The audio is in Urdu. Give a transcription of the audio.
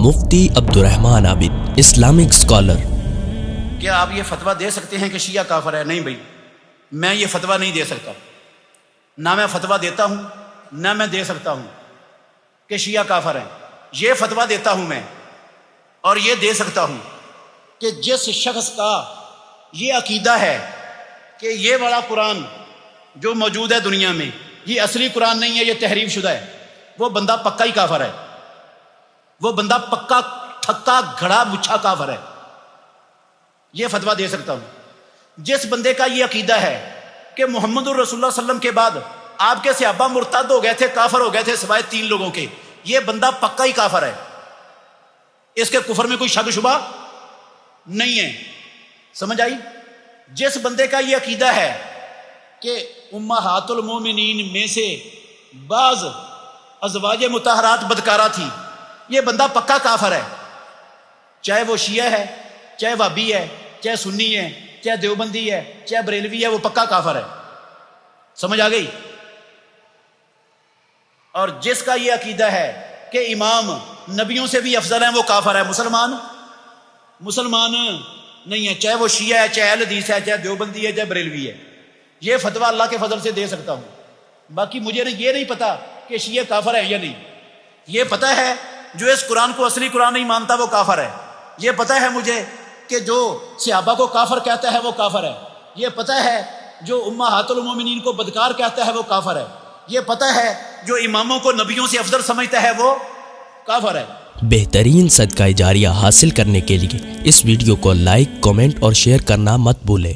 مفتی عبدالرحمن عابد، اسلامک اسکالر۔ کیا آپ یہ فتویٰ دے سکتے ہیں کہ شیعہ کافر ہے؟ نہیں بھائی، میں یہ فتویٰ نہیں دے سکتا، نہ میں فتویٰ دیتا ہوں نہ میں دے سکتا ہوں کہ شیعہ کافر ہیں۔ یہ فتویٰ دیتا ہوں میں اور یہ دے سکتا ہوں کہ جس شخص کا یہ عقیدہ ہے کہ یہ والا قرآن جو موجود ہے دنیا میں یہ اصلی قرآن نہیں ہے، یہ تحریف شدہ ہے، وہ بندہ پکا ہی کافر ہے، وہ بندہ پکا ٹھکا گھڑا مچھا کافر ہے۔ یہ فتویٰ دے سکتا ہوں۔ جس بندے کا یہ عقیدہ ہے کہ محمد الرسول اللہ صلی اللہ علیہ وسلم کے بعد آپ کے صحابہ مرتد ہو گئے تھے، کافر ہو گئے تھے سوائے 3 لوگوں کے، یہ بندہ پکا ہی کافر ہے، اس کے کفر میں کوئی شک شبہ نہیں ہے۔ سمجھ آئی؟ جس بندے کا یہ عقیدہ ہے کہ امہات المومنین میں سے بعض ازواج مطہرات بدکارہ تھی، یہ بندہ پکا کافر ہے، چاہے وہ شیعہ ہے، چاہے وہابی ہے، چاہے سنی ہے، چاہے دیوبندی ہے، چاہے بریلوی ہے، وہ پکا کافر ہے۔ سمجھ آ گئی؟ اور جس کا یہ عقیدہ ہے کہ امام نبیوں سے بھی افضل ہیں، وہ کافر ہے، مسلمان نہیں ہے، چاہے وہ شیعہ ہے، چاہے اہل حدیث ہے، چاہے دیوبندی ہے، چاہے بریلوی ہے۔ یہ فتویٰ اللہ کے فضل سے دے سکتا ہوں۔ باقی مجھے یہ نہیں پتا کہ شیعہ کافر ہے یا نہیں۔ یہ پتہ ہے جو اس قرآن کو اصلی قرآن نہیں مانتا وہ کافر ہے۔ یہ پتہ ہے مجھے کہ جو صحابہ کو کافر کہتا ہے وہ کافر ہے۔ یہ پتہ ہے جو امہات المومنین کو بدکار کہتا ہے وہ کافر ہے۔ یہ پتہ ہے جو اماموں کو نبیوں سے افضل سمجھتا ہے وہ کافر ہے۔ بہترین صدقہ جاریہ حاصل کرنے کے لیے اس ویڈیو کو لائک، کمنٹ اور شیئر کرنا مت بھولیں۔